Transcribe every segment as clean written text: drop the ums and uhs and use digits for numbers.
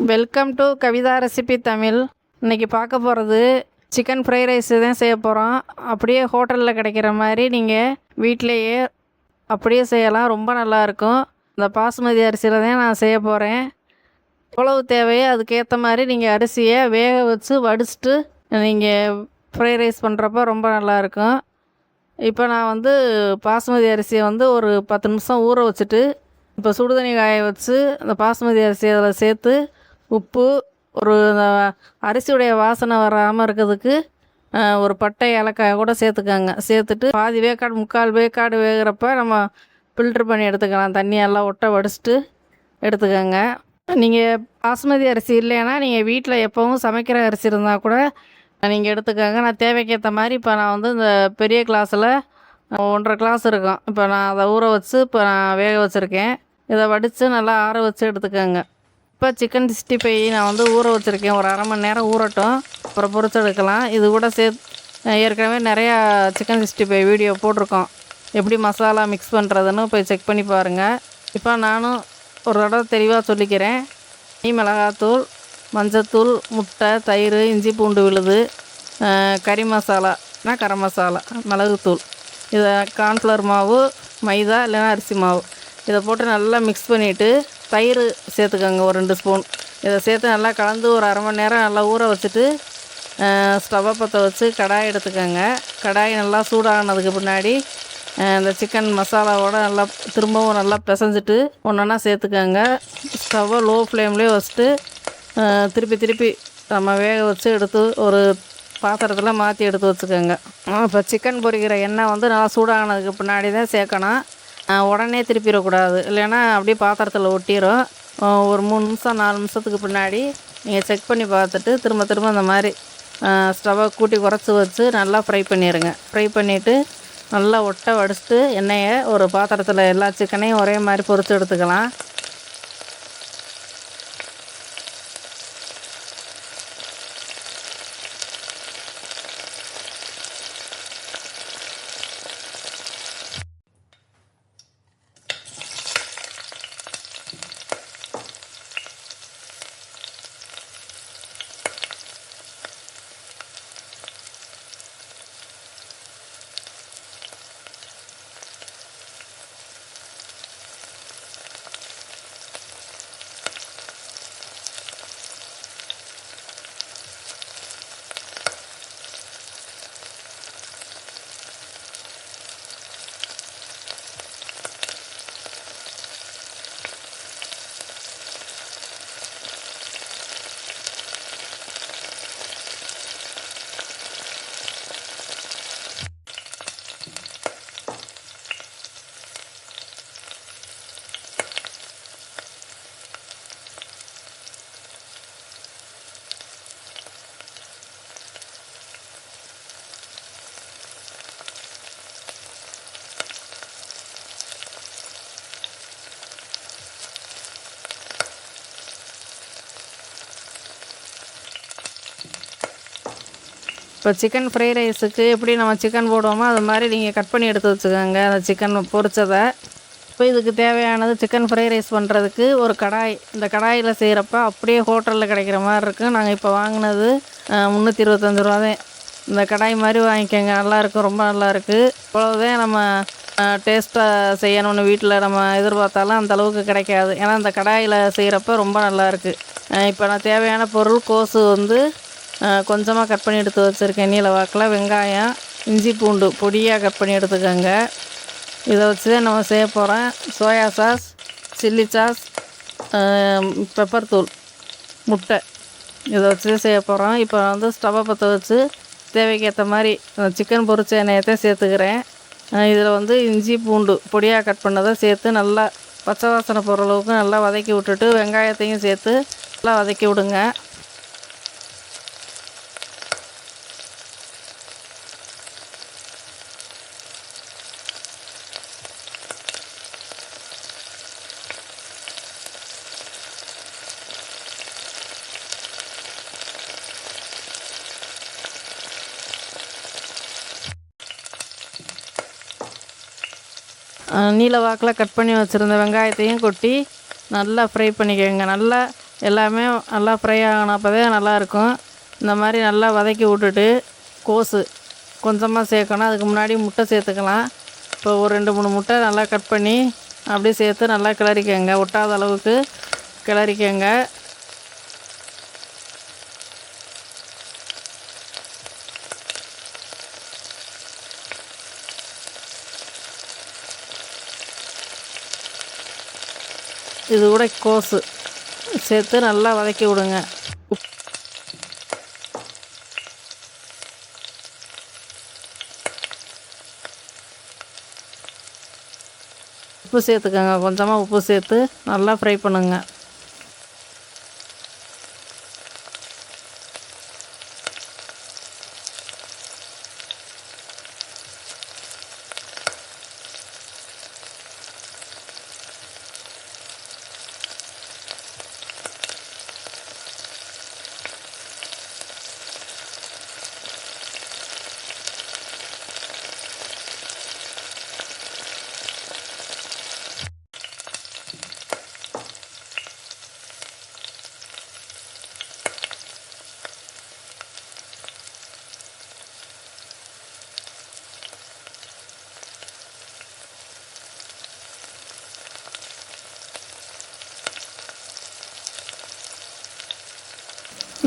Welcome to Kavitha recipe Tamil. இன்றைக்கி பார்க்க போகிறது சிக்கன் ஃப்ரைட் ரைஸு தான் செய்ய போகிறோம். அப்படியே ஹோட்டலில் கிடைக்கிற மாதிரி நீங்கள் வீட்டிலையே அப்படியே செய்யலாம். ரொம்ப நல்லாயிருக்கும். இந்த பாசுமதி அரிசியில் தான் நான் செய்ய போகிறேன். எவ்வளவு தேவையோ அதுக்கேற்ற மாதிரி நீங்கள் அரிசியை வேக வச்சு வடிச்சிட்டு நீங்கள் ஃப்ரைட் ரைஸ் பண்ணுறப்ப ரொம்ப நல்லாயிருக்கும். இப்போ நான் பாசுமதி அரிசியை ஒரு 10 நிமிஷம் ஊற வச்சுட்டு இப்போ சுடுதண்ணி காய வச்சு அந்த பாசுமதி அரிசியை அதில் சேர்த்து உப்பு அந்த அரிசியுடைய வாசனை வராமல் இருக்கிறதுக்கு ஒரு பட்டை ஏலக்காய் கூட சேர்த்துக்கோங்க. சேர்த்துட்டு பாதி வேக்காடு முக்கால் வேக்காடு வேகிறப்ப நம்ம ஃபில்ட்ரு பண்ணி எடுத்துக்கலாம். தண்ணியெல்லாம் ஒட்ட வடிச்சிட்டு எடுத்துக்கோங்க. நீங்கள் பாசுமதி அரிசி இல்லைன்னா நீங்கள் வீட்டில் எப்போவும் சமைக்கிற அரிசி இருந்தால் கூட நீங்கள் எடுத்துக்கோங்க. நான் தேவைக்கேற்ற மாதிரி இப்போ நான் இந்த பெரிய கிளாஸில் 1.5 கிளாஸ் இருக்கும். இப்போ நான் அதை ஊற வச்சு இப்போ நான் வேக வச்சுருக்கேன். இதை வடித்து நல்லா ஆற வச்சு எடுத்துக்கோங்க. இப்போ சிக்கன் 65 நான் ஊற வச்சுருக்கேன். ஒரு அரை மணி நேரம் ஊறட்டும், அப்புறம் பொரிச்சு எடுக்கலாம். இது கூட ஏற்கனவே நிறையா சிக்கன் 65 வீடியோ போட்டிருக்கோம், எப்படி மசாலா மிக்ஸ் பண்ணுறதுன்னு போய் செக் பண்ணி பாருங்கள். இப்போ நானும் ஒரு தடவை தெளிவாக சொல்லிக்கிறேன். மிளகாத்தூள், மஞ்சத்தூள், முட்டை, தயிர், இஞ்சி பூண்டு விழுது, கறி மசாலானா கரம் மசாலா, மிளகுத்தூள், இதை கார்ன்ஃப்ளவர் மாவு, மைதா இல்லைன்னா அரிசி மாவு, இதை போட்டு நல்லா மிக்ஸ் பண்ணிவிட்டு தயிர் சேர்த்துக்கோங்க ஒரு 2 ஸ்பூன். இதை சேர்த்து நல்லா கலந்து ஒரு அரை மணி நேரம் நல்லா ஊற வச்சுட்டு ஸ்டவ்வை பற்ற வச்சு கடாய் எடுத்துக்கோங்க. கடாய் நல்லா சூடானதுக்கு பின்னாடி இந்த சிக்கன் மசாலாவோட நல்லா திரும்பவும் நல்லா பிசைஞ்சிட்டு ஒன்றா சேர்த்துக்கோங்க. ஸ்டவ்வை லோ ஃப்ளேம்லேயே வச்சுட்டு திருப்பி நம்ம வேக வச்சு எடுத்து ஒரு பாத்திரத்தில் மாற்றி எடுத்து வச்சுக்கோங்க. இப்போ சிக்கன் பொரிக்கிற எண்ணெய் நல்லா சூடானதுக்கு பின்னாடி தான் சேர்க்கணும். உடனே திருப்பிடக்கூடாது, இல்லைன்னா அப்படியே பாத்திரத்தில் ஒட்டிடும். ஒரு 3 நிமிஷம் 4 நிமிஷத்துக்கு பின்னாடி நீங்கள் செக் பண்ணி பார்த்துட்டு திரும்ப அந்த மாதிரி ஸ்டவ்வை கூட்டி குறைச்சி வச்சு நல்லா ஃப்ரை பண்ணிடுங்க. ஃப்ரை பண்ணிவிட்டு நல்லா ஒட்டை வடிச்சிட்டு எண்ணெயை ஒரு பாத்திரத்தில் எல்லா சிக்கனையும் ஒரே மாதிரி பொரித்து எடுத்துக்கலாம். இப்போ சிக்கன் ஃப்ரைட் ரைஸுக்கு எப்படி நம்ம சிக்கன் போடுவோமோ அது மாதிரி நீங்கள் கட் பண்ணி எடுத்து வச்சுக்கோங்க அந்த சிக்கன் பொரிச்சதை. இப்போ இதுக்கு தேவையானது சிக்கன் ஃப்ரைட் ரைஸ் பண்ணுறதுக்கு ஒரு கடாய். இந்த கடாயில் செய்கிறப்ப அப்படியே ஹோட்டலில் கிடைக்கிற மாதிரி இருக்குது. நாங்கள் இப்போ வாங்கினது 325 ரூபா தான். இந்த கடாய் மாதிரி வாங்கிக்கோங்க, நல்லாயிருக்கும், ரொம்ப நல்லாயிருக்கு. இவ்வளோதான் நம்ம டேஸ்ட்டாக செய்யணும்னு வீட்டில் நம்ம எதிர்பார்த்தாலும் அந்த அளவுக்கு கிடைக்காது. ஏன்னா இந்த கடாயில் செய்கிறப்ப ரொம்ப நல்லாயிருக்கு. இப்போ நான் தேவையான பொருள் கோஸு கொஞ்சமாக கட் பண்ணி எடுத்து வச்சுருக்கேன் நீல வாக்கில். வெங்காயம், இஞ்சி பூண்டு பொடியாக கட் பண்ணி எடுத்துக்கோங்க. இதை வச்சு தான் நம்ம செய்ய போகிறோம். Soya sauce, chilli sauce, pepper தூள், முட்டை, இதை வச்சு தான் செய்ய போகிறோம். இப்போ ஸ்டவ்வை பற்ற வச்சு தேவைக்கேற்ற மாதிரி சிக்கன் பொரிச்ச எண்ணெயத்தை சேர்த்துக்கிறேன். இதில் இஞ்சி பூண்டு பொடியாக கட் பண்ணதை சேர்த்து நல்லா பச்சை வாசனை போகிற அளவுக்கு நல்லா வதக்கி விட்டுட்டு வெங்காயத்தையும் சேர்த்து நல்லா வதக்கி விடுங்க. நீல வாக்கில் கட் பண்ணி வச்சுருந்த வெங்காயத்தையும் கொட்டி நல்லா ஃப்ரை பண்ணிக்கோங்க. நல்லா எல்லாமே நல்லா ஃப்ரை ஆகணும், அப்போ தான் நல்லாயிருக்கும். இந்த மாதிரி நல்லா வதக்கி விட்டுட்டு கோஸு கொஞ்சமாக சேர்க்கணும். அதுக்கு முன்னாடி முட்டை சேர்த்துக்கலாம். இப்போ ஒரு 2-3 முட்டை நல்லா கட் பண்ணி அப்படியே சேர்த்து நல்லா கிளறிக்கங்க, ஒட்டாத அளவுக்கு கிளறிக்கங்க. இது கூட கோஸு சேர்த்து நல்லா வதக்கி விடுங்க. உப்பு சேர்த்துக்கோங்க, கொஞ்சமாக உப்பு சேர்த்து நல்லா ஃப்ரை பண்ணுங்க.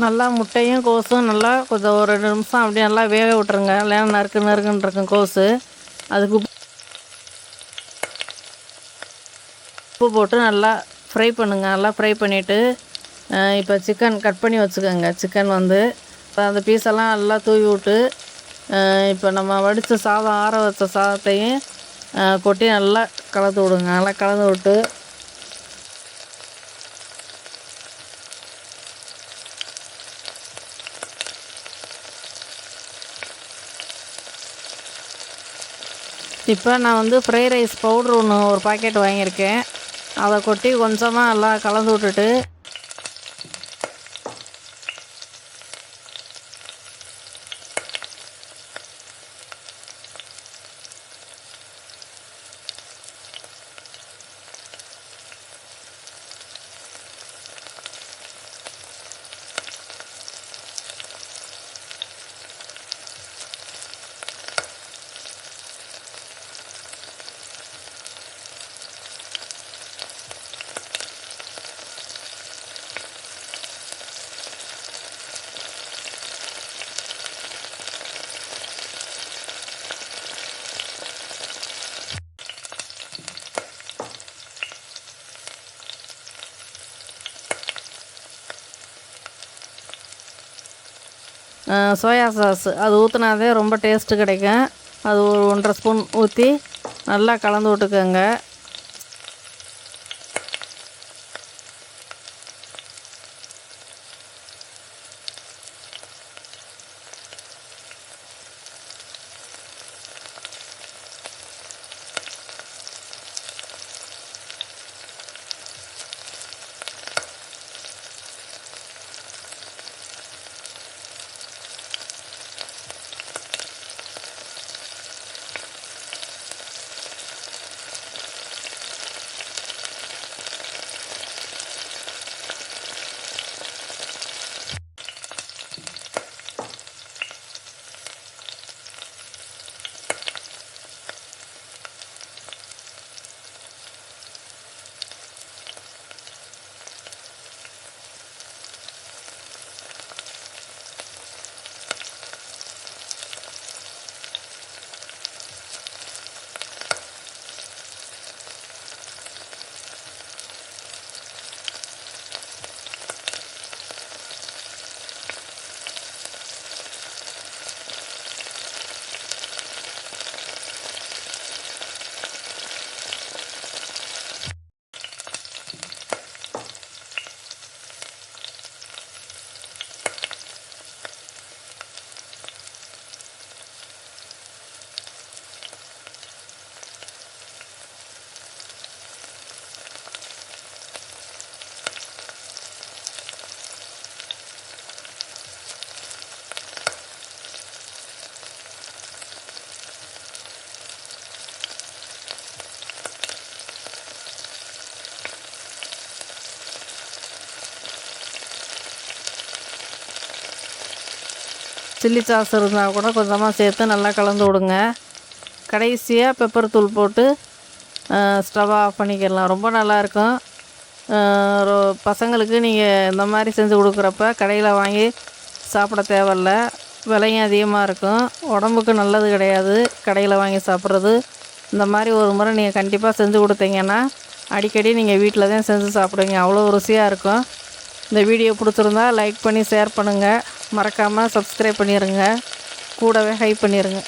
நல்லா முட்டையும் கோஸும் நல்லா கொஞ்சம் ஒரு 2 நிமிஷம் அப்படியே நல்லா வேக விட்டுருங்க. இல்லைன்னா நறுக்குன்னு இருக்கும் கோஸு. அதுக்கு உப்பு போட்டு நல்லா ஃப்ரை பண்ணுங்கள். நல்லா ஃப்ரை பண்ணிவிட்டு இப்போ சிக்கன் கட் பண்ணி வச்சுக்கோங்க. சிக்கன் வந்து அந்த பீஸெல்லாம் நல்லா தூவி விட்டு இப்போ நம்ம வடித்த சாதம், ஆற வச்ச சாதத்தையும் கொட்டி நல்லா கலந்து விடுங்க. நல்லா கலந்து விட்டு இப்போ நான் வந்து ஃப்ரைட் ரைஸ் பவுட்ரு ஒரு பாக்கெட் வாங்கியிருக்கேன். அதை கொட்டி கொஞ்சமாக நல்லா கலந்து விட்டுட்டு சோயா சாஸ் அது ஊற்றினாதே ரொம்ப டேஸ்ட்டு கிடைக்கும். அது ஒரு 1½ ஸ்பூன் ஊற்றி நல்லா கலந்து விட்டுக்கோங்க. சில்லி சாஸ் இருந்தால் கூட கொஞ்சமாக சேர்த்து நல்லா கலந்து விடுங்க. கடைசியாக பெப்பர் தூள் போட்டு ஸ்டவ் ஆஃப் பண்ணிக்கிடலாம். ரொம்ப நல்லாயிருக்கும். பசங்களுக்கு நீங்கள் இந்த மாதிரி செஞ்சு கொடுக்குறப்ப கடையில் வாங்கி சாப்பிட தேவையில்ல. விலையும் அதிகமாக இருக்கும். உடம்புக்கு நல்லது கிடையாது கடையில் வாங்கி சாப்பிட்றது. இந்த மாதிரி ஒரு முறை நீங்கள் கண்டிப்பாக செஞ்சு கொடுத்தீங்கன்னா அடிக்கடி நீங்கள் வீட்டில் தான் செஞ்சு சாப்பிடுவீங்க. அவ்வளோ ருசியாக இருக்கும். இந்த வீடியோ பிடிச்சிருந்தா லைக் பண்ணி ஷேர் பண்ணுங்கள். மறக்காமல் சப்ஸ்கிரைப் பண்ணிடுங்க. கூடவே ஹைப் பண்ணிடுங்க.